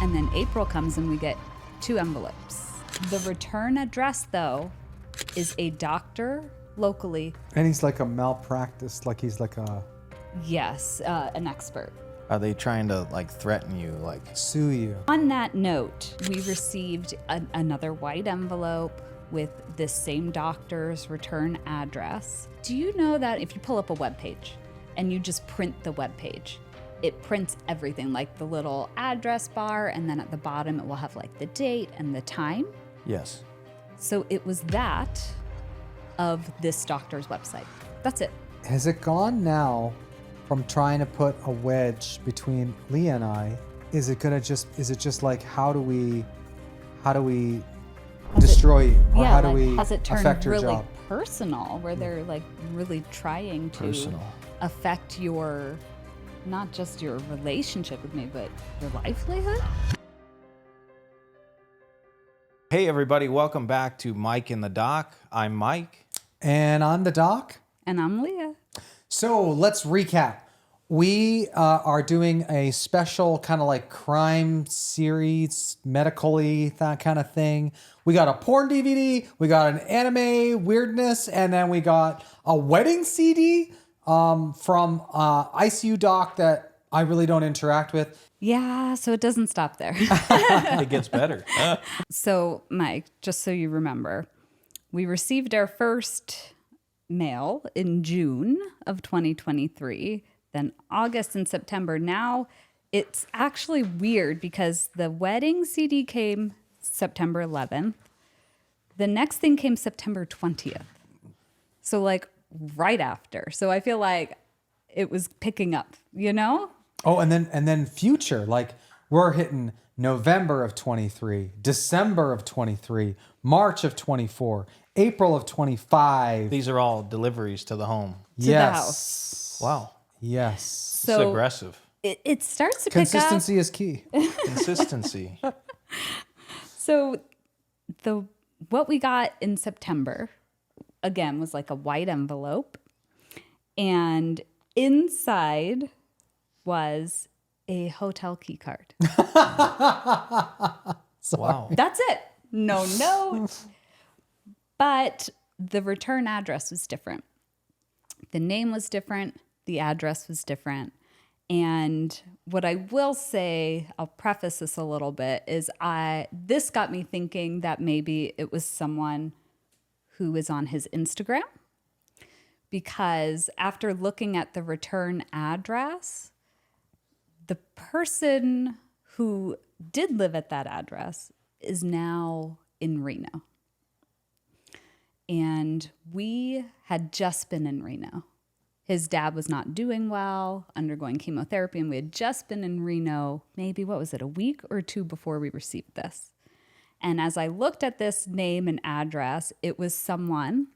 And then April comes and we get 2 envelopes. The return address, though, is a doctor locally. And he's like a malpractice, like he's like a... Yes, an expert. Are they trying to like threaten you, like sue you? On that note, we received another white envelope with this same doctor's return address. Do you know that if you pull up a web page and you just print the web page, it prints everything, like the little address bar, and then at the bottom it will have like the date and the time? Yes. So it was that of this doctor's website. That's it. Has it gone now from trying to put a wedge between Leah and I? Is it just like, how do we destroy you? Or how do we has it turned affect your really job? personal, where they're like really trying to affect your, not just your relationship with me, but your livelihood? Hey everybody, welcome back to Mike and the Doc. I'm Mike. And I'm the Doc. And I'm Leah. So let's recap. We are doing a special kind of like crime series, medically, that kind of thing. We got a porn DVD, we got an anime weirdness, and then we got a wedding CD from ICU Doc that I really don't interact with. Yeah, so it doesn't stop there. It gets better. So, Mike, just so you remember, we received our first mail in June of 2023, then August and September. Now, it's actually weird because the wedding CD came September 11th. The next thing came September 20th. So, like, right after. So I feel like it was picking up, you know? Oh, and then future, like we're hitting November of 23, December of 23, March of 24, April of 25. These are all deliveries to the home. To the house. Wow. Yes. So it's aggressive. It starts to pick up. Consistency is key. Consistency. So what we got in September, again, was like a white envelope. And inside was a hotel key card. Wow. That's it. No note. But the return address was different. The name was different. The address was different. And what I will say, I'll preface this a little bit, is this got me thinking that maybe it was someone who is on his Instagram. Because after looking at the return address, the person who did live at that address is now in Reno. And we had just been in Reno. His dad was not doing well, undergoing chemotherapy, and we had just been in Reno, maybe, what was it, a week or 2 before we received this. And as I looked at this name and address, it was someone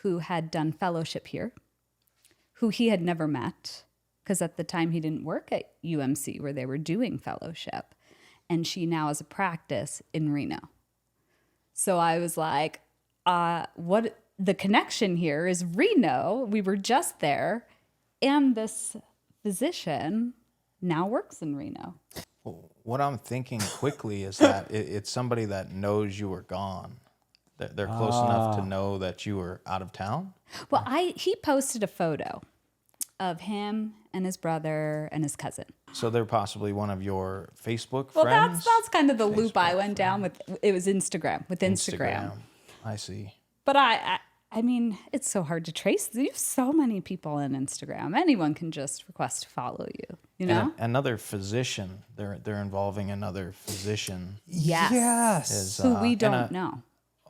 who had done fellowship here, who he had never met, because at the time he didn't work at UMC where they were doing fellowship. And she now has a practice in Reno. So I was like, what the connection here is Reno. We were just there. And this physician now works in Reno. What I'm thinking quickly is that it's somebody that knows you were gone. They're close enough to know that you were out of town. Well, he posted a photo of him and his brother and his cousin. So they're possibly one of your Facebook well, friends? that's kind of the loop I went down with. It was Instagram. I see. But I mean, it's so hard to trace. You have so many people in Instagram. Anyone can just request to follow you, you know? And another physician. They're involving another physician. Yes. Who we don't know.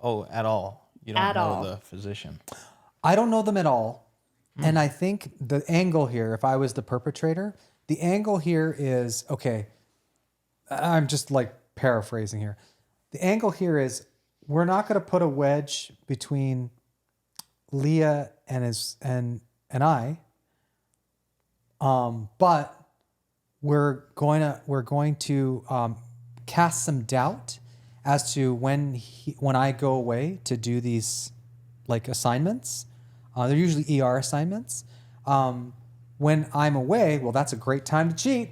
Oh, at all? You don't know the physician? I don't know them at all. And I think the angle here, if I was the perpetrator, the angle here is, okay, I'm just like paraphrasing here. The angle here is we're not going to put a wedge between Leah and I, but we're going to cast some doubt as to when I go away to do these like assignments. They're usually ER assignments. When I'm away, well, that's a great time to cheat.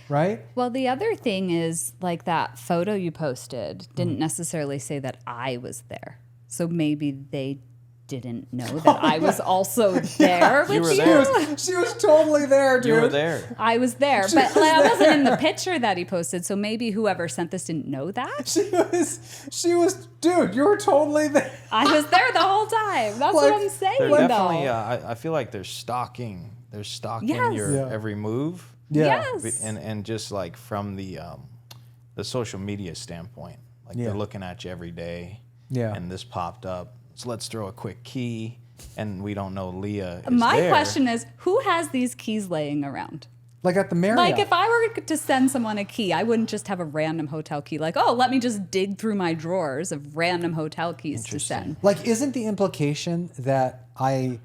right? Well, the other thing is like that photo you posted didn't necessarily say that I was there. So maybe they didn't know that I was also there with You were you. there. She was totally there, dude. You were there. I was there, but like, I wasn't in the picture that he posted. So maybe whoever sent this didn't know that. She was, dude, you were totally there. I was there the whole time. That's Like, what I'm saying, They're though. definitely. I feel like they're stalking. They're stalking Yes. your Yeah. every move. Yeah. Yes. And just like from the social media standpoint, like Yeah. they're looking at you every day. Yeah. And this popped up. So let's throw a quick key, and we don't know Leah is My there. question is, who has these keys laying around? Like at the Marriott. Like if I were to send someone a key, I wouldn't just have a random hotel key. Like, oh, let me just dig through my drawers of random hotel keys to send. Like, isn't the implication that I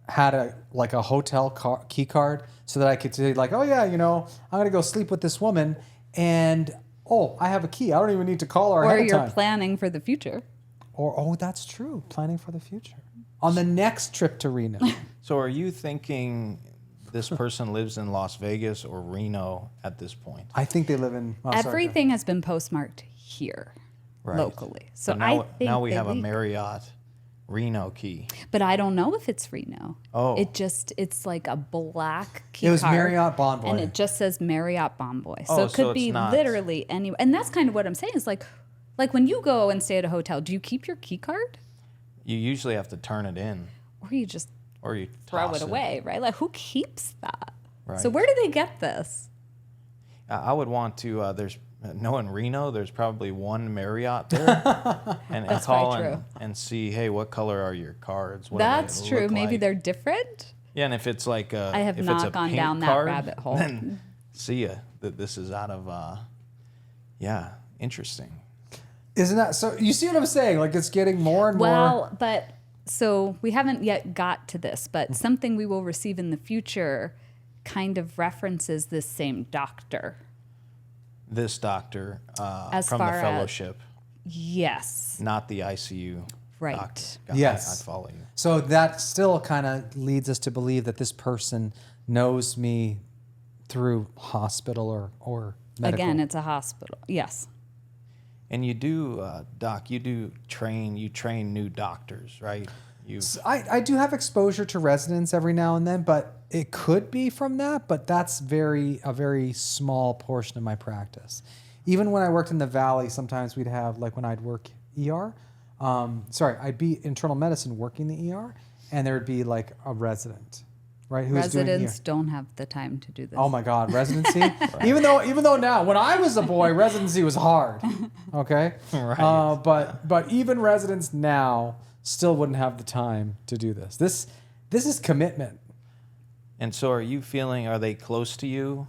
had a hotel key card so that I could say like, oh yeah, I'm gonna go sleep with this woman, and I have a key. I don't even need to call her Or ahead of you're time. planning for the future. Or that's true. Planning for the future. On the next trip to Reno. So are you thinking this person lives in Las Vegas or Reno at this point? I think they live in. Everything has been postmarked here, Right. locally. So But now, I think now we they have a leak. Marriott Reno key. But I don't know if it's Reno. Oh. It's like a black key It was card, Marriott Bonvoy. and it just says Marriott Bonvoy. So Oh, it so could it's be not- literally anywhere. And that's kind of what I'm saying is like when you go and stay at a hotel, do you keep your key card You usually have to turn it in, or you just or you throw toss it away, right? Like who keeps that? Right. So where do they get this? I would want to. There's knowing Reno. There's probably one Marriott there, and That's call quite true. and see, hey, what color are your cards? What do they That's true. look Maybe like? they're different. Yeah, and if it's like I have if not it's a gone pink down that card, rabbit hole. Then see ya. That this is out of. Interesting. Isn't that so? You see what I'm saying? Like it's getting more and more. Well, but so we haven't yet got to this, but something we will receive in the future kind of references this same doctor. This doctor As from the far as- fellowship, Yes. not the ICU Right. doctor. Got it. Yes. I follow you. So that still kind of leads us to believe that this person knows me through hospital or medical. Again, it's a hospital. Yes. And you do, Doc. You train new doctors, right? I do have exposure to residents every now and then, but it could be from that, but that's a very small portion of my practice. Even when I worked in the Valley, sometimes we'd have, like when I'd work ER, I'd be internal medicine working the ER, and there would be like a resident, right? Who was doing Residents ER. don't have the time to do this. Oh my God, residency! Even though now, when I was a boy, residency was hard. Okay, Right. but even residents now still wouldn't have the time to do this. This is commitment. And so, are they close to you?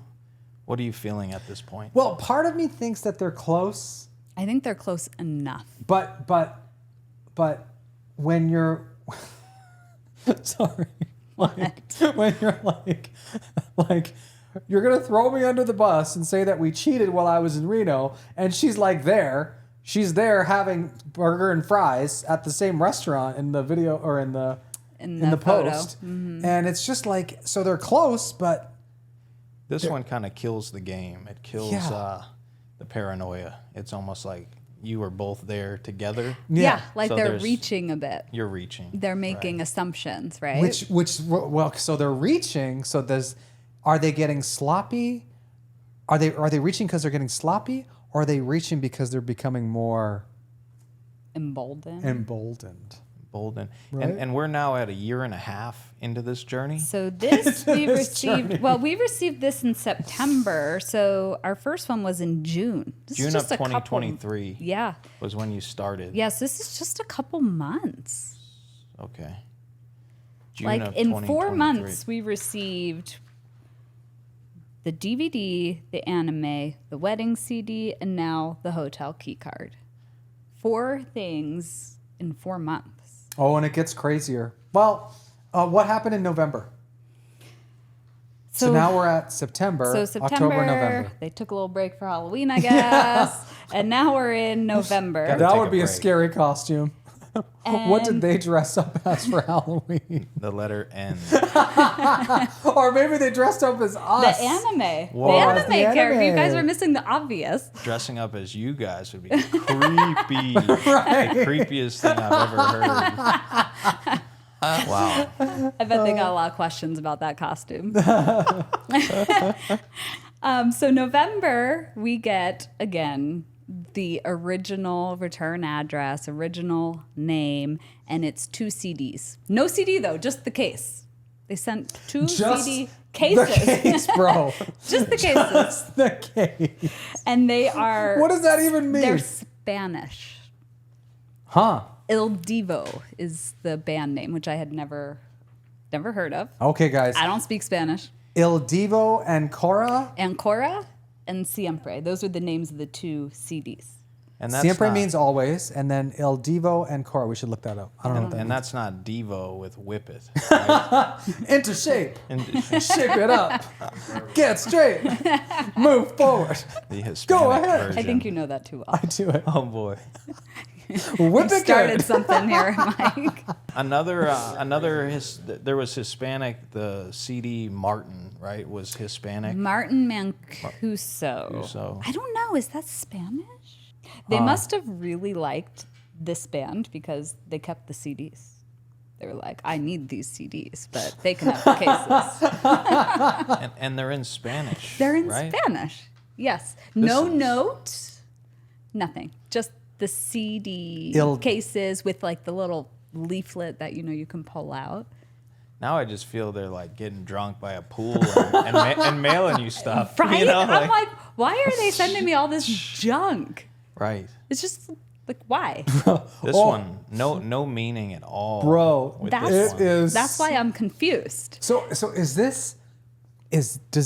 What are you feeling at this point? Well, part of me thinks that they're close, I think they're close enough. but when you're sorry, when you're like you're gonna throw me under the bus and say that we cheated while I was in Reno, and she's she's there having burger and fries at the same restaurant in the video or in the photo. post, and it's just like, so they're close, but This one kind of kills the game. It kills Yeah. the paranoia. It's almost like you were both there together. Yeah, like So they're there's- reaching a bit. You're reaching. They're making assumptions, right? so they're reaching. So are they getting sloppy? Are they reaching because they're getting sloppy, or are they reaching because they're becoming more Emboldened. Bolden. Right. And we're now at a year and a half into this journey. So this we this received. journey. Well, we received this in September. So our first one was in June. This is June of just a couple- 2023 Yeah. was when you started. Yes. This is just a couple months. Okay. June Like of in 4 2023. months, we received the DVD, the anime, the wedding CD, and now the hotel key card. 4 things in 4 months. Oh, and it gets crazier. Well, what happened in November? So now we're at September, So September, October, November. they took a little break for Halloween, I guess, and now we're in November. Gotta That take would a be a break. scary costume. What did they dress up as for Halloween? The letter N. Or maybe they dressed up as us. The anime. Whoa. The Oh, anime the character. You guys anime. are missing the obvious. Dressing up as you guys would be creepy. The creepiest thing I've ever heard. Wow. I bet they got a lot of questions about that costume. So November, we get, again, the original return address, original name, and it's 2 CDs. No CD, though, just the case. They sent 2 CD cases. The case, bro. Just the cases. Just the case. And they are... What does that even mean? They're Spanish. Huh. Il Divo is the band name, which I had never heard of. Okay, guys. I don't speak Spanish. Il Divo and Cora. Ancora and Siempre. Those are the names of the 2 CDs. And that's Siempre not, means always, and then Il Divo and Cora. We should look that up. I don't know what that and that's not Devo with Whip It. Right? means. Into shape. And Shape it up. Get straight. Move forward. the Hispanic Go ahead. version. I think you know that too well. I do it. Oh boy. Whip it Started good. something here, Mike. There was Hispanic. The CD Martin, right, was Hispanic. Martin Mancuso. Mancuso. I don't know. Is that Spanish? They must have really liked this band because they kept the CDs. They were like, I need these CDs, but they can have the cases. And they're in Spanish. They're in right? Spanish. Yes. This No is- note. Nothing. Just the CD Il- cases with like the little leaflet that you can pull out. Now I just feel they're like getting drunk by a pool and mailing you stuff. Right? You know, I'm like, why are they sending me all this junk? right. It's just like, why? This one, no meaning at all. Bro, with That's- this it one. is. That's why I'm confused. So does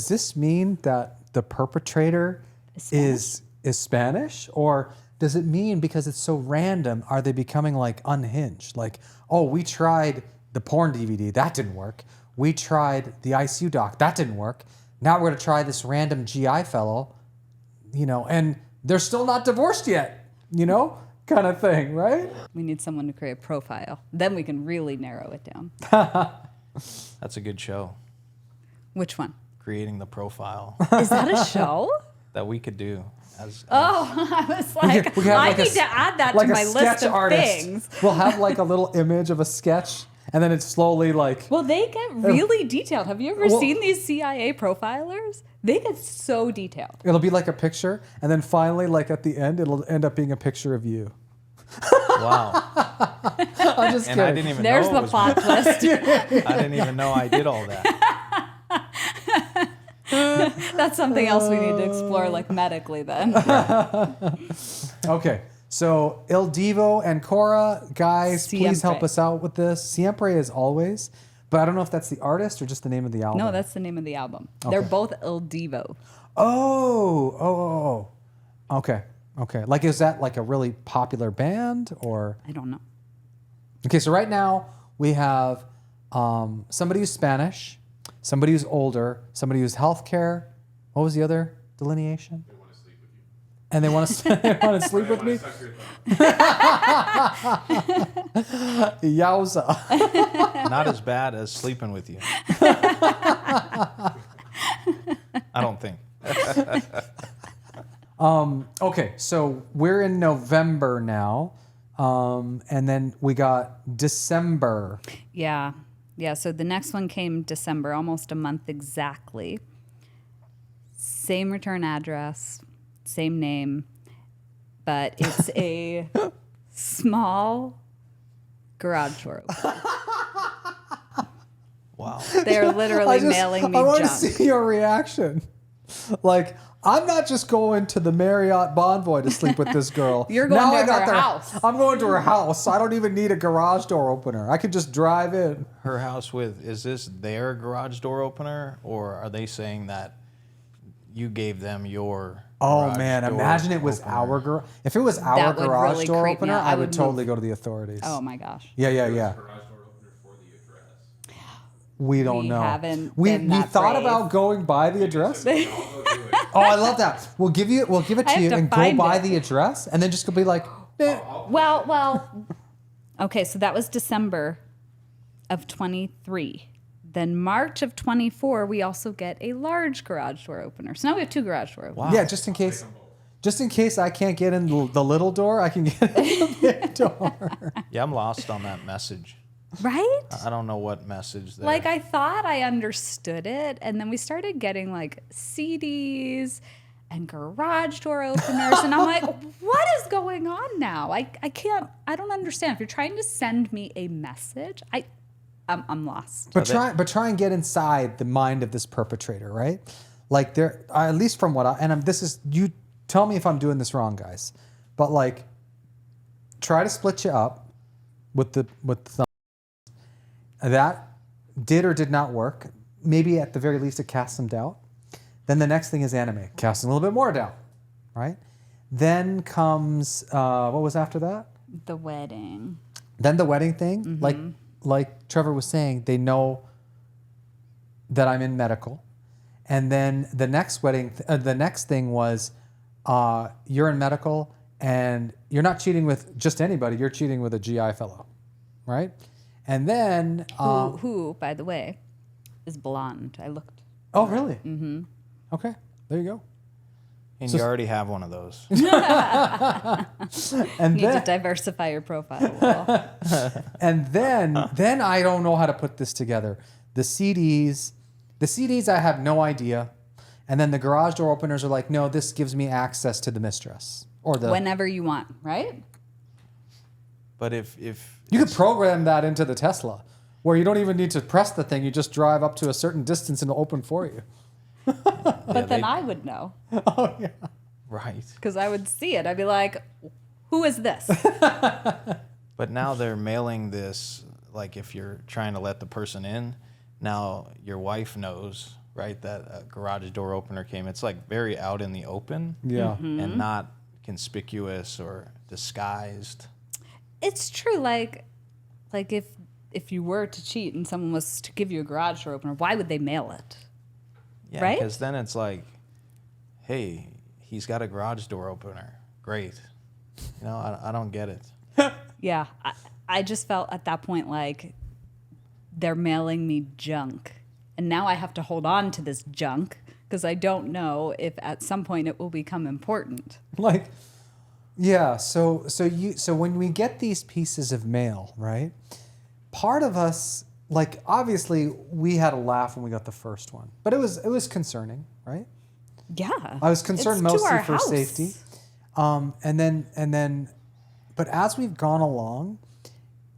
this mean that the perpetrator is Spanish, or does it mean because it's so random are they becoming like unhinged? Like, oh, we tried the porn DVD, that didn't work. We tried the ICU doc, that didn't work. Now we're gonna try this random GI fellow, and they're still not divorced yet, kind of thing, right? We need someone to create a profile. Then we can really narrow it down. That's a good show. Which one? Creating the profile Is that a show? that we could do. Oh, I was like, We could have I like need to add that like to a my sketch list of artist. things. We'll have like a little image of a sketch, and then it's slowly like. Well, they get really detailed. Have you ever Well- seen these CIA profilers? They get so detailed. It'll be like a picture, and then finally, like at the end, it'll end up being a picture of you. Wow. I'm just And kidding. I didn't even There's know the it was plot twist. I didn't even know I did all that. That's something else we need to explore, like medically. Then Okay, so Il Divo and Cora, guys, please help Siempre. us out with this. Siempre is always, but I don't know if that's the artist or just the name of the album. no, that's the name of the album. They're both Il Divo. Oh. Okay. Like, is that like a really popular band or? I don't know. Okay, so right now we have somebody who's Spanish, somebody who's older, somebody who's healthcare. What was the other delineation? They want to sleep with you. And they want to sleep with me? Yowza. Not as bad as sleeping with you. I don't think. Okay, so we're in November now. And then we got December. Yeah. So the next one came December, almost a month exactly. Same return address, same name, but it's a small garage door opener. Wow. They're literally mailing me I want to junk. see your reaction. Like, I'm not just going to the Marriott Bonvoy to sleep with this girl. You're going Now to I got her their- house. I'm going to her house. I don't even need a garage door opener. I could just drive in. Her house is this their garage door opener, or are they saying that you gave them your Oh garage man, door imagine it was opener? our garage. If it was our That would garage really door creep me opener, out. I I would would totally move. go to the authorities. Oh my gosh. Yeah. Garage door opener for the address. We don't We know. haven't We been that thought brave. about going by the address. I'll go do it. Oh, I love that. We'll give it I to have you to and go find by it. the address, and then just go be like, eh. Well, Okay, so that was December of 23. Then March of 24, we also get a large garage door opener. So now we have 2 garage door openers. Wow. Yeah, just in case. Just in case I can't get in the little door, I can get in the big door. Yeah, I'm lost on that message. Right? I don't know what message there. Like I thought I understood it, and then we started getting like CDs and garage door openers, and I'm like, what is going on now? I don't understand. If you're trying to send me a message, I'm lost. But try and get inside the mind of this perpetrator, right? Like there, at least from what this is, you tell me if I'm doing this wrong, guys. But like, try to split you up with the thumb. That did or did not work. Maybe at the very least it casts some doubt. Then the next thing is anime, casting a little bit more doubt, right? Then comes what was after that? The wedding. Then the wedding thing, like Trevor was saying, they know that I'm in medical, and then the next the next thing was, you're in medical and you're not cheating with just anybody. You're cheating with a GI fellow, right? And then who, by the way, is blonde. I looked. Oh, really? Mm-hmm. Okay, there you go. And you already have one of those. And Need to diversify your profile a little. And then I don't know how to put this together. The CDs I have no idea. And then the garage door openers are like, no, this gives me access to the mistress or the. Whenever you want, right? But if You could program that into the Tesla, where you don't even need to press the thing. You just drive up to a certain distance and it'll open for you. But then I would know. Oh yeah. right. Because I would see it. I'd be like, who is this? But now they're mailing this, like if you're trying to let the person in, now your wife knows, right, that a garage door opener came. It's like very out in the open. Yeah. And not conspicuous or disguised. It's true. Like if you were to cheat and someone was to give you a garage door opener, why would they mail it? Yeah, Right? because then it's like, hey, he's got a garage door opener. Great. You know, I don't get it. Yeah. I just felt at that point like they're mailing me junk. And now I have to hold on to this junk because I don't know if at some point it will become important. Like, yeah. So when we get these pieces of mail, right? Part of us, like, obviously we had a laugh when we got the first one, but it was concerning, right? Yeah. I was concerned It's to mostly our for house. safety. And then, but as we've gone along,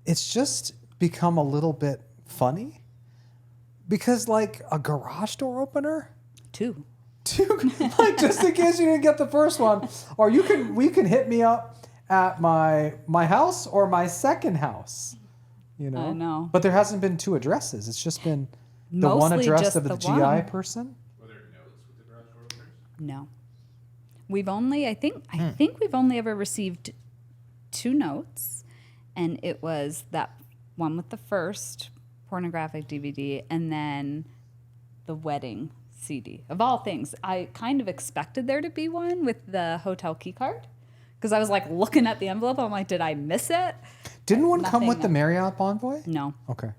it's just become a little bit funny because like a garage door opener, Two. like just in case you didn't get the first one, or we can hit me up at my house or my second house, you know. I know. But there hasn't been 2 addresses. It's just been the one Mostly address just of the the GI one. person. Were there notes with the garage door openers? No. We've only, I think we've only ever received 2 notes, and it was that one with the first pornographic DVD and then the wedding CD. Of all things, I kind of expected there to be one with the hotel key card because I was like looking at the envelope. I'm like, did I miss it? Didn't one come Nothing, with the no. Marriott Bonvoy? No. Okay.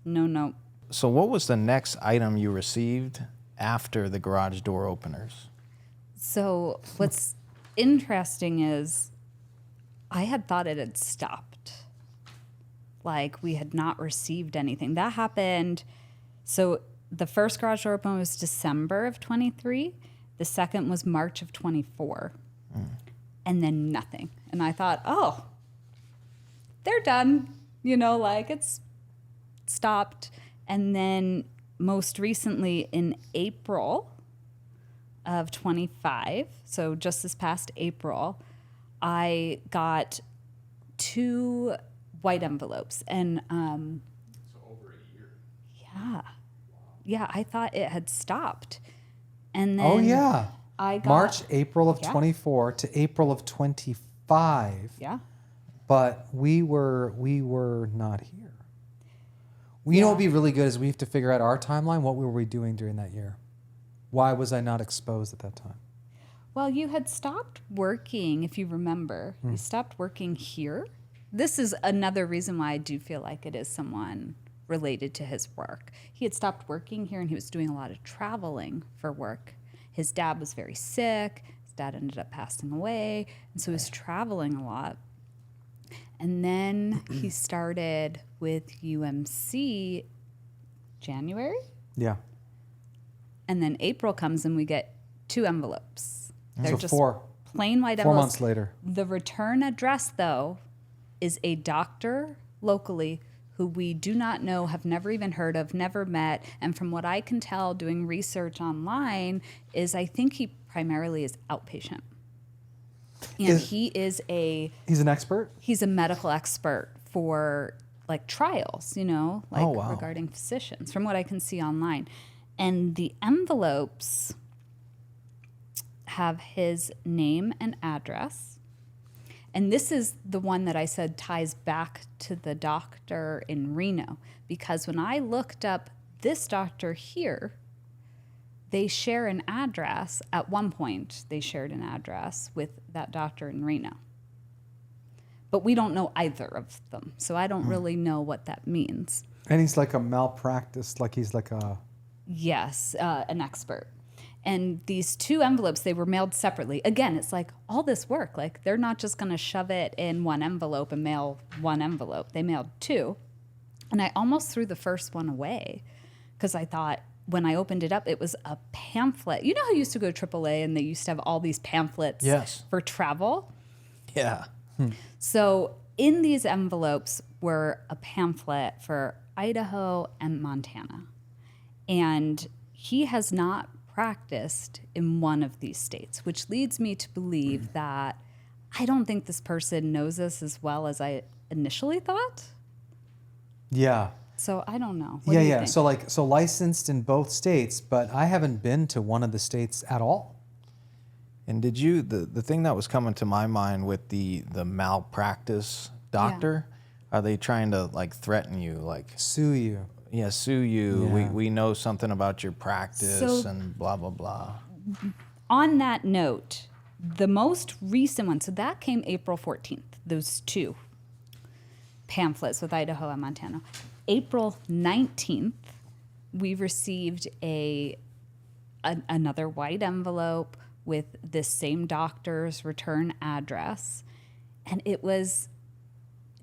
No. So what was the next item you received after the garage door openers? So what's interesting is I had thought it had stopped. Like we had not received anything. That happened. So the first garage door open was December of 23. The second was March of 24. And then nothing. And I thought, oh, they're done. You know, like it's stopped. And then most recently in April of 25, so just this past April, I got 2 white envelopes. And So over a year. yeah, I thought it had stopped. And then Oh yeah. I got March, April of Yeah. 24 to April of 25. Yeah. But we were not here. You know what would be really good is we have to figure out our timeline. What were we doing during that year? Why was I not exposed at that time? Well, you had stopped working, if you remember. You stopped working here this is another reason why I do feel like it is someone related to his work. He had stopped working here and he was doing a lot of traveling for work. His dad was very sick. His dad ended up passing away. And so he was traveling a lot. And then he started with UMC January. Yeah. And then April comes and we get 2 envelopes. They're So just four plain white 4 envelopes. months later. The return address, though, is a doctor locally who we do not know, have never even heard of, never met. And from what I can tell doing research online is I think he primarily is outpatient. And He's an expert? he's a medical expert for like trials, like Oh, wow. regarding physicians, from what I can see online. And the envelopes have his name and address. And this is the one that I said ties back to the doctor in Reno, because when I looked up this doctor here, they share an address. At one point, they shared an address with that doctor in Reno. But we don't know either of them, so I don't really know what that means. And he's like a malpractice, like he's like a... Yes, an expert. And these 2 envelopes, they were mailed separately. Again, it's like all this work. Like they're not just going to shove it in one envelope and mail one envelope. They mailed 2. And I almost threw the first one away because I thought when I opened it up, it was a pamphlet. You know how you used to go to AAA and they used to have all these pamphlets Yes. for travel? Yeah. So in these envelopes were a pamphlet for Idaho and Montana. And he has not practiced in one of these states, which leads me to believe that I don't think this person knows us as well as I initially thought. Yeah. So I don't know. What do you Yeah. think? So licensed in both states, but I haven't been to one of the states at all. And did you, the thing that was coming to my mind with the malpractice doctor, are they trying to like threaten you, like Sue you. sue you? Yeah. We know something about your practice So- and blah blah blah. On that note, the most recent one, so that came April 14th, those 2 pamphlets with Idaho and Montana. April 19th, we received another white envelope with this same doctor's return address. And it was,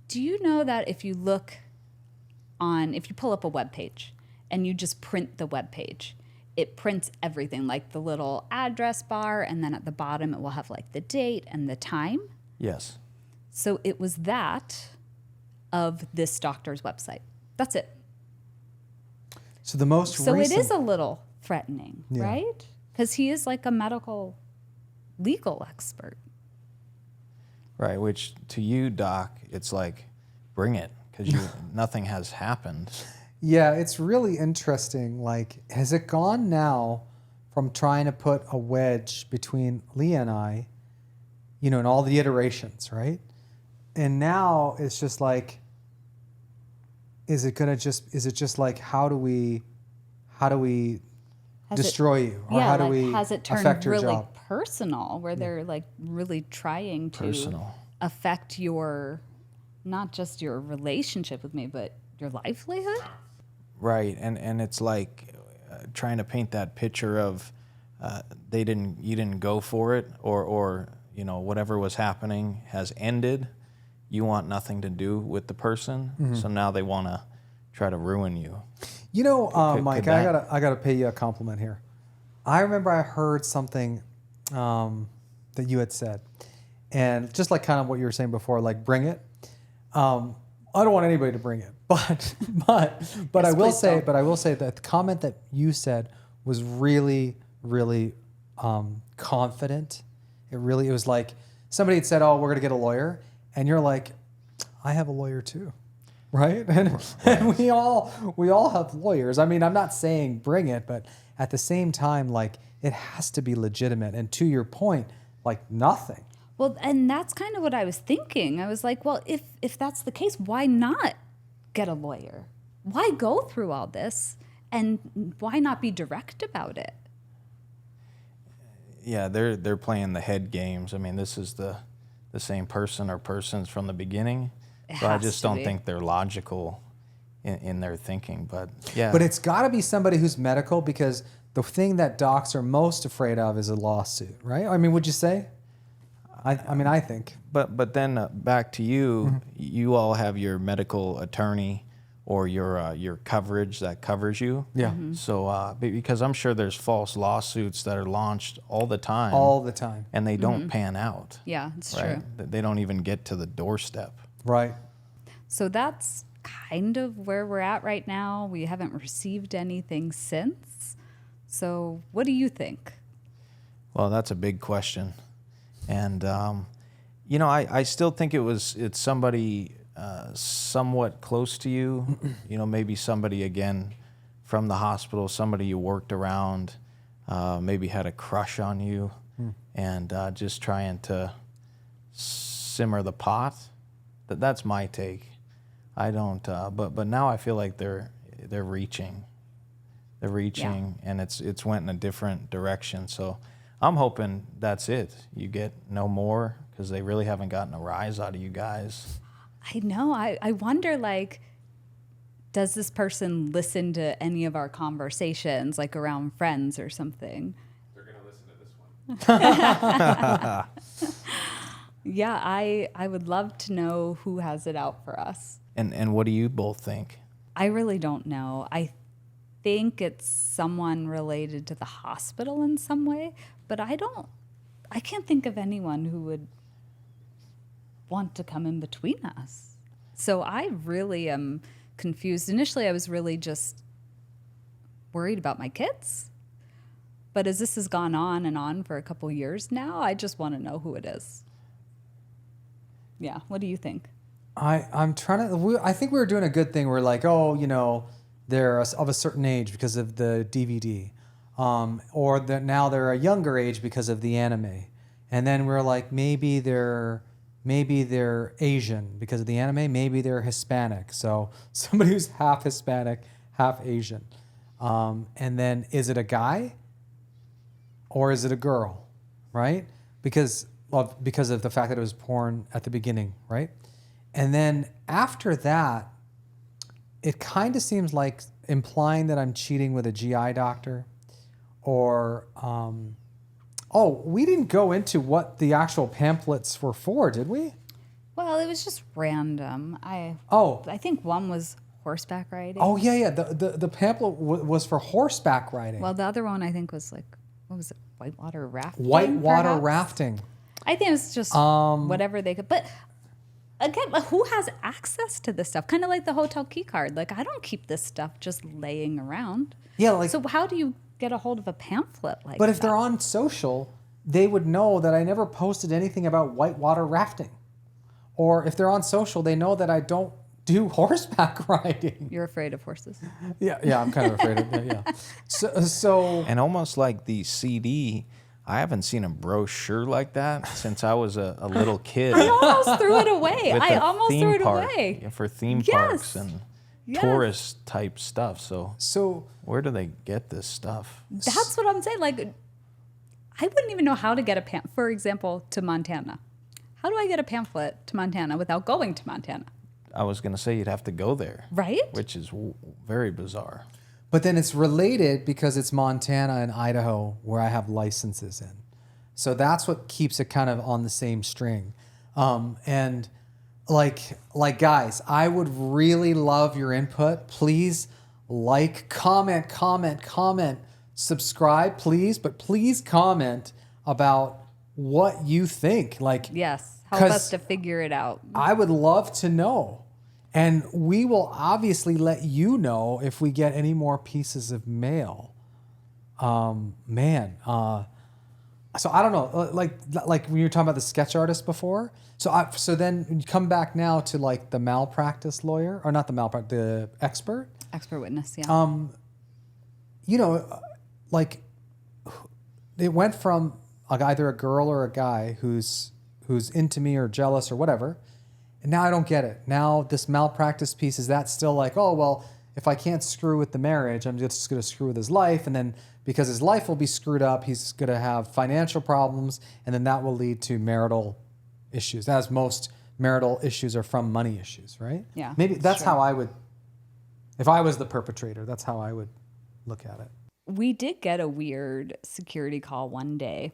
do you know that if you pull up a web page and you just print the web page, it prints everything, like the little address bar, and then at the bottom it will have like the date and the time. Yes. So it was that of this doctor's website. That's it. So the most So recent... it is a little threatening, Yeah. right? Because he is like a medical legal expert. Right. Which to you, Doc, it's like, bring it, because nothing has happened. Yeah, it's really interesting. Like, has it gone now from trying to put a wedge between Leah and I, in all the iterations, right? And now it's just like, is it just like, how do we Has it- destroy you? Or how do we has it turned affect your really job? personal, where they're like really trying to Personal. affect your, not just your relationship with me, but your livelihood? Right. And it's like trying to paint that picture of you didn't go for it, or whatever was happening has ended. You want nothing to do with the person, so now they want to try to ruin you. Mike, could that- I gotta pay you a compliment here. I remember I heard something that you had said, and just like kind of what you were saying before, like bring it. I don't want anybody to bring it, but I will please say, don't. that the comment that you said was really, really confident. It was like somebody had said, "Oh, we're gonna get a lawyer," and you're like, "I have a lawyer too." Right? And we all have lawyers. I mean, I'm not saying bring it, but at the same time, like, it has to be legitimate. And to your point, like, nothing. Well, and that's kind of what I was thinking. I was like, well, if that's the case, why not get a lawyer? Why go through all this? And why not be direct about it? Yeah, they're playing the head games. I mean, this is the same person or persons from the beginning. So I has just to don't be. think they're logical in their thinking. But yeah. But it's got to be somebody who's medical, because the thing that docs are most afraid of is a lawsuit, right? I mean, would you say? I mean, I think. But then back to you, you all have your medical attorney or your coverage that covers you. Yeah. So because I'm sure there's false lawsuits that are launched all the time. All the time. And they don't pan out. Yeah, it's Right? true. They don't even get to the doorstep. Right. So that's kind of where we're at right now. We haven't received anything since. So what do you think? Well, that's a big question. And, I still think it's somebody somewhat close to you, maybe somebody, again, from the hospital, somebody you worked around, maybe had a crush on you, and just trying to simmer the pot. That's my take. I don't, but now I feel like they're reaching. They're reaching, and it's went in a different direction. So I'm hoping that's it. You get no more, because they really haven't gotten a rise out of you guys. I know. I wonder, like, does this person listen to any of our conversations, like around friends or something? They're gonna listen to this one. Yeah, I would love to know who has it out for us. And what do you both think? I really don't know. I think it's someone related to the hospital in some way, but I can't think of anyone who would want to come in between us. So I really am confused. Initially, I was really just worried about my kids. But as this has gone on and on for a couple years now, I just want to know who it is. Yeah, what do you think? I'm trying to. I think we were doing a good thing. We're like, they're of a certain age because of the DVD, or that now they're a younger age because of the anime, and then we're like, maybe they're Asian because of the anime, maybe they're Hispanic. So somebody who's half Hispanic, half Asian, and then is it a guy or is it a girl, right? Because of the fact that it was porn at the beginning, right? And then after that, it kind of seems like implying that I'm cheating with a GI doctor, or we didn't go into what the actual pamphlets were for, did we? Well, it was just random. I think one was horseback riding. Oh yeah. The pamphlet was for horseback riding. Well, the other one I think was like, what was it? Whitewater rafting. Whitewater perhaps? rafting. I think it was just whatever they could. But again, who has access to this stuff? Kind of like the hotel key card. Like, I don't keep this stuff just laying around. Yeah, like. So how do you get a hold of a pamphlet like that? But if they're on social, they would know that I never posted anything about whitewater rafting. Or if they're on social, they know that I don't do horseback riding. You're afraid of horses. Yeah, I'm kind of afraid of that. Yeah. So And almost like the CD, I haven't seen a brochure like that since I was a little kid. I almost threw it away. with I a almost theme threw it park, away. for theme Yes. parks and Yes. tourist type stuff. So Where do they get this stuff? That's what I'm saying. Like, I wouldn't even know how to get a pamphlet, for example, to Montana. How do I get a pamphlet to Montana without going to Montana? I was going to say you'd have to go there. Right? Which is very bizarre. But then it's related because it's Montana and Idaho where I have licenses in. So that's what keeps it kind of on the same string. And like guys, I would really love your input. Please comment, subscribe, please, but please comment about what you think. Like, Yes. Help 'cause us to figure it out. I would love to know. And we will obviously let you know if we get any more pieces of mail. So I don't know, like when you were talking about the sketch artist before. So then you come back now to like the malpractice lawyer, or not the malpractice, the expert. Expert witness, yeah. Like it went from either a girl or a guy who's into me or jealous or whatever. And now I don't get it. Now this malpractice piece, is that still like, oh, well, if I can't screw with the marriage, I'm just going to screw with his life. And then because his life will be screwed up, he's going to have financial problems. And then that will lead to marital issues, as most marital issues are from money issues, right? Yeah, Maybe that's that's true. how I would, if I was the perpetrator, that's how I would look at it. We did get a weird security call one day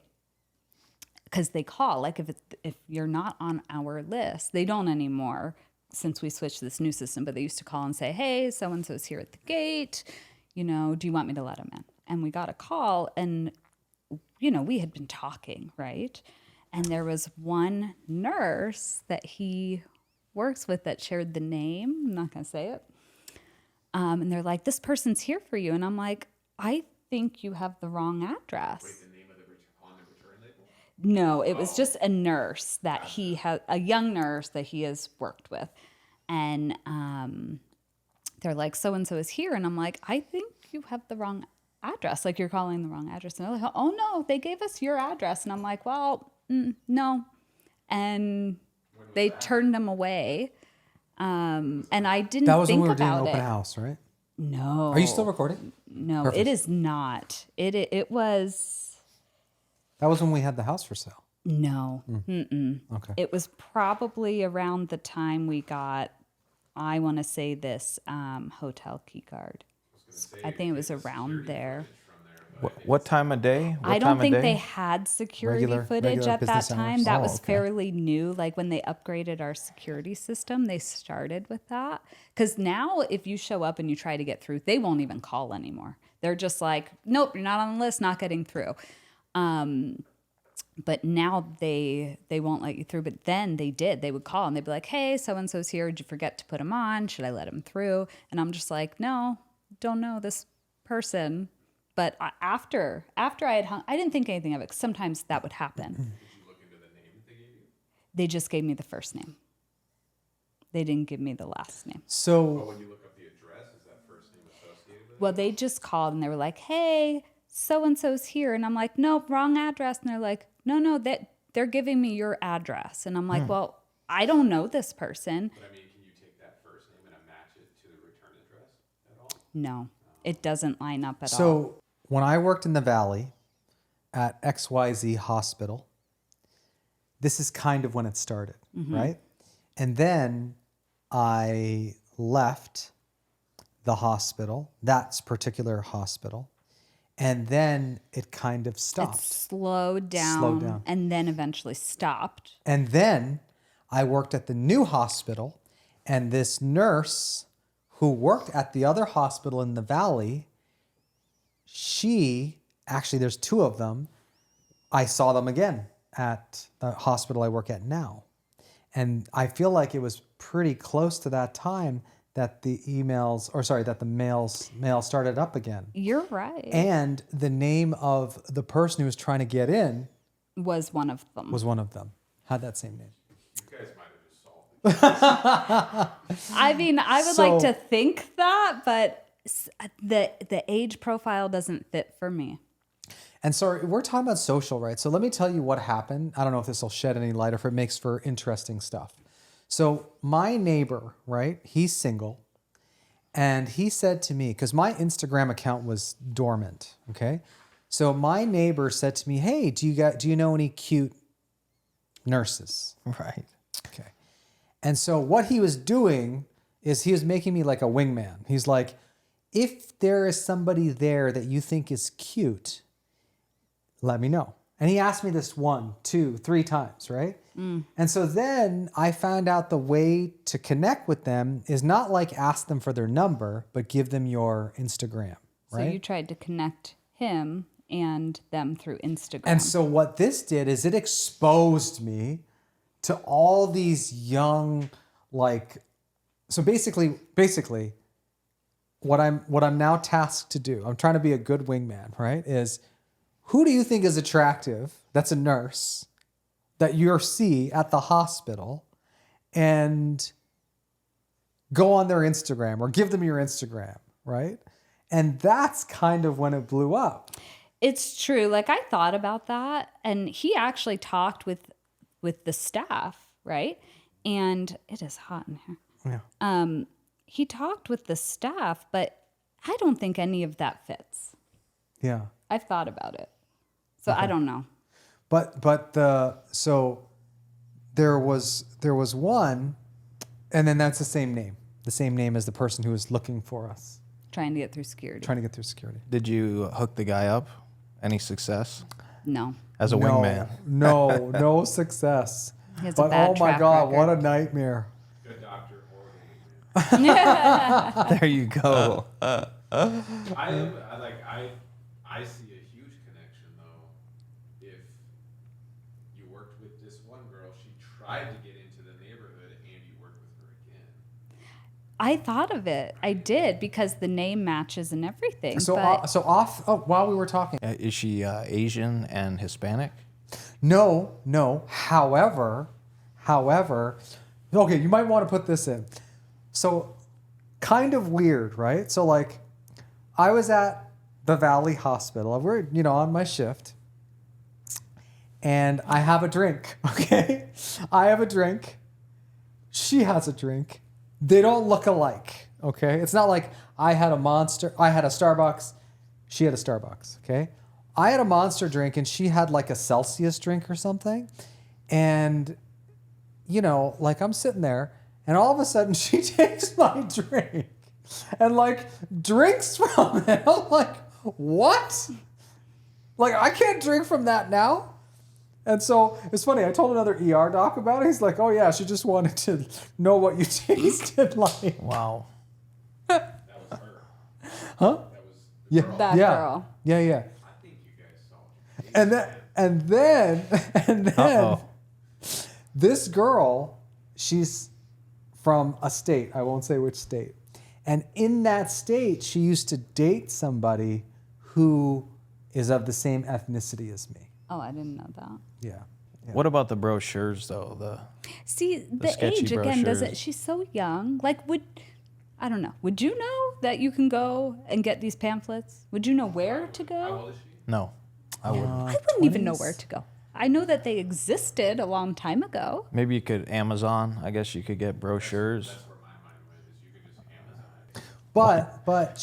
because they call like if you're not on our list, they don't anymore since we switched to this new system, but they used to call and say, hey, so and so's here at the gate, do you want me to let him in? And we got a call, and we had been talking, right? And there was one nurse that he works with that shared the name. I'm not going to say it. And they're like, this person's here for you. And I'm like, I think you have the wrong address. Wait, the name of on the return label? No, it was just a nurse that he had, a young nurse that he has worked with. And they're like, so-and-so is here. And I'm like, I think you have the wrong address. Like, you're calling the wrong address. And they're like, oh, no, they gave us your address. And I'm like, well, no. And they turned them away. And I didn't That was when think we were doing about open it. house, right? No. Are you still recording? No, Perfect. it is not. It was, That was when we had the house for sale. no. Okay. It was probably around the time we got, I want to say this, hotel key card. I think it was around there. What time of day? I don't think they had security Regular footage at that business time. hours? That Oh, was okay. fairly new. Like when they upgraded our security system, they started with that. Because now if you show up and you try to get through, they won't even call anymore. They're just like, nope, you're not on the list, not getting through. But now they won't let you through. But then they did. They would call and they'd be like, hey, so-and-so's here. Did you forget to put him on? Should I let him through? And I'm just like, no, don't know this person. But after I had hung, I didn't think anything of it. 'Cause sometimes that would happen. Did you look into the name that they gave you? They just gave me the first name. They didn't give me the last name. So Well, when you look up the address, is that first name associated with it? Well, they just called and they were like, hey, so-and-so's here. And I'm like, nope, wrong address. And they're like, no, they're giving me your address. And I'm like, well, I don't know this person. But I mean, can you take that first name and match it to the return address at all? No, it doesn't line up at all. So when I worked in the Valley at XYZ Hospital, this is kind of when it started, right? And then I left the hospital, that particular hospital, and then it kind of it stopped. slowed down and then eventually stopped. And then I worked at the new hospital, and this nurse who worked at the other hospital in the Valley, there's two of them. I saw them again at the hospital I work at now. And I feel like it was pretty close to that time that the mail started up again. You're right. And the name of the person who was trying to get in Was one of them. was one of them. Had that same name. You guys might have just solved it. I mean, I would like to think that, but the age profile doesn't fit for me. And so we're talking about social, right? So let me tell you what happened. I don't know if this will shed any light or if it makes for interesting stuff. So my neighbor, right? He's single. And he said to me, because my Instagram account was dormant, okay? So my neighbor said to me, hey, do you know any cute nurses? Right. Okay. And so what he was doing is he was making me like a wingman. He's like, if there is somebody there that you think is cute, let me know. And he asked me this 1, 2, 3 times, right? And so then I found out the way to connect with them is not like ask them for their number, but give them your Instagram, So right? you tried to connect him and them through Instagram. And so what this did is it exposed me to all these young, so basically what I'm now tasked to do, I'm trying to be a good wingman, right? Is who do you think is attractive? That's a nurse that you see at the hospital, and go on their Instagram or give them your Instagram, right? And that's kind of when it blew up. It's true. Like I thought about that, and he actually talked with the staff, right? And it is hot in here. Yeah. He talked with the staff, but I don't think any of that fits. Yeah. I've thought about it. So I don't know. But there was one, and then that's the same name as the person who was looking for us, Trying to get through security. trying to get through security. Did you hook the guy up? Any success No. as a wingman? No success. He has a But bad oh my track God, what a record. nightmare. Good doctor or wingman. There you go. I see a huge connection though. If you worked with this one girl, she tried to get into the neighborhood, and you worked with her again. I thought of it. I did because the name matches and everything. So but while we were talking, Is she Asian and Hispanic? no. However, okay, you might want to put this in. So, kind of weird, right? So, like, I was at the Valley Hospital. We're, on my shift. And I have a drink, okay? I have a drink. She has a drink. They don't look alike, okay? It's not like I had a Starbucks, she had a Starbucks, okay? I had a Monster drink and she had like a Celsius drink or something. And, like I'm sitting there and all of a sudden she takes my drink and like drinks from it. I'm like, what? Like, I can't drink from that now? And so it's funny. I told another ER doc about it. He's like, "Oh yeah, she just wanted to know what you tasted like." Wow. That was her. Huh? That was the girl. that girl. Yeah. I think you guys saw it. And then Uh-oh. this girl, she's from a state. I won't say which state. And in that state, she used to date somebody who is of the same ethnicity as me. Oh, I didn't know that. Yeah. What about the brochures though? See, the sketchy age again does brochures. it. She's so young. Like, I don't know. Would you know that you can go and get these pamphlets? Would you know where to How go? old is she? No, I wouldn't. I wouldn't even know 20s? where to go. I know that they existed a long time ago. Maybe you could Amazon. I guess you could get brochures. That's where my mind went. Is you could just Amazon it. But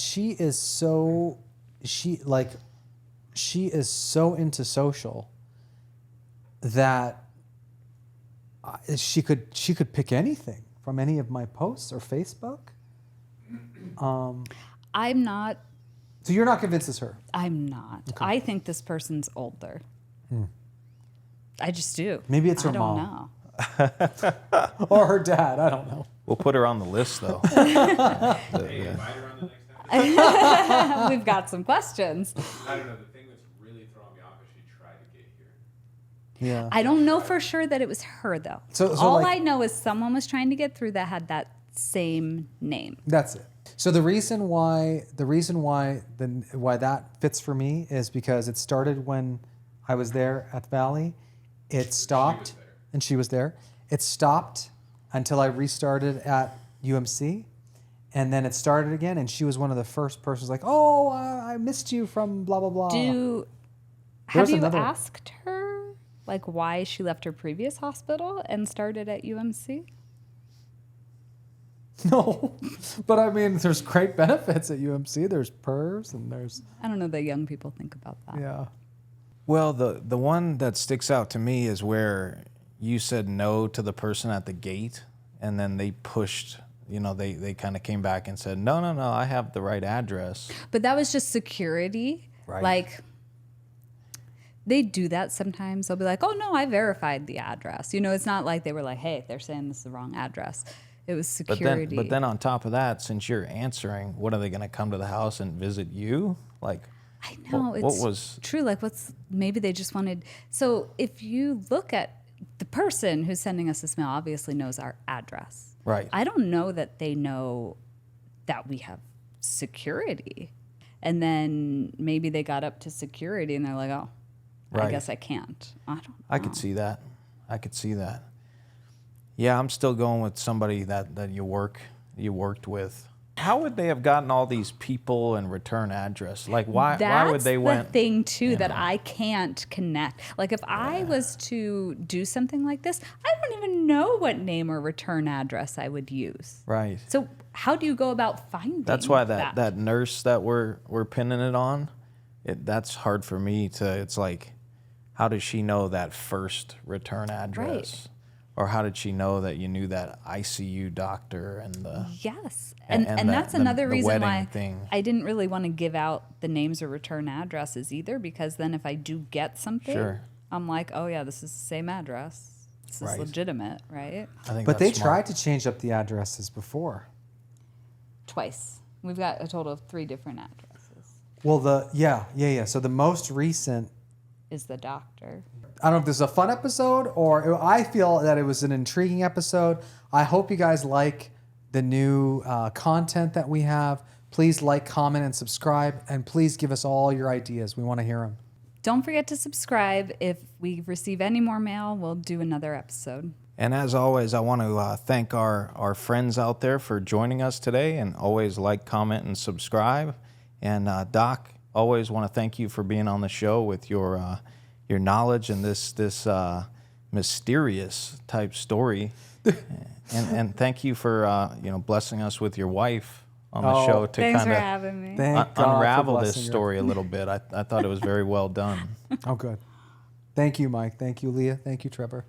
she is so into social that she could pick anything from any of my posts or Facebook. I'm not. So you're not convinced it's her? I'm not. I think this person's older. I just do. Maybe it's her I don't mom. know. Or her dad? I don't know. We'll put her on the list though. Hey, invite her on the next episode. We've got some questions. I don't know. The thing that's really throwing me off is she tried to get here. Yeah. I don't know for sure that it was her though. So All like- I know is someone was trying to get through that had that same name. That's it. So the reason why that fits for me is because it started when I was there at the Valley. It stopped, and she was there. It stopped until I restarted at UMC, and then it started again. And she was one of the first persons like, "Oh, I missed you from blah blah blah." Have you another- asked her like why she left her previous hospital and started at UMC? No, but I mean, there's great benefits at UMC. There's PERS and there's I don't know that young people think about that. yeah. Well, the one that sticks out to me is where you said no to the person at the gate, and then they pushed. They kind of came back and said, no, I have the right address. But that was just security. Right. Like they do that sometimes. They'll be like, "Oh no, I verified the address." It's not like they were like, "Hey, they're saying this is the wrong address." It was security. But then on top of that, since you're answering, what are they going to come to the house and visit you? Like, I know what it's was true. Like, maybe they just wanted. So if you look at the person who's sending us this mail, obviously knows our address. right? I don't know that they know that we have security, and then maybe they got up to security and they're like, "Oh, I Right. guess I can't." I don't know. I could see that. Yeah, I'm still going with somebody that you worked with. How would they have gotten all these people and return address? Like, why would they That's went? the thing too that I can't connect. Like if I was to do something like this, I don't even know what name or return address I would use. Right. So how do you go about finding? That's why that nurse that we're pinning it on, that's hard for me to. It's like, how does she know that first return address? Or how did she know that you knew that ICU doctor and the Yes. and And the- that's the- another the reason wedding why thing? I didn't really want to give out the names or return addresses either, because then if I do get something, Sure. I'm like, oh yeah, this is the same address. This is Right. legitimate, right? I think But they that's smart. tried to change up the addresses before. Twice. We've got a total of 3 different addresses. Well, yeah. So the most recent, Is the doctor. I don't know if this is a fun episode or I feel that it was an intriguing episode. I hope you guys like the new content that we have. Please like, comment, and subscribe. And please give us all your ideas. We want to hear them. Don't forget to subscribe. If we receive any more mail, we'll do another episode. And as always, I want to thank our friends out there for joining us today, and always like, comment, and subscribe. And Doc, always want to thank you for being on the show with your knowledge and this mysterious type story. and thank you for blessing us with your wife on the show to Thanks for kind of having me. Thank God for unravel this blessing her. story a little bit. I thought it was very well done. Oh, good. Thank you, Mike. Thank you, Leah. Thank you, Trevor.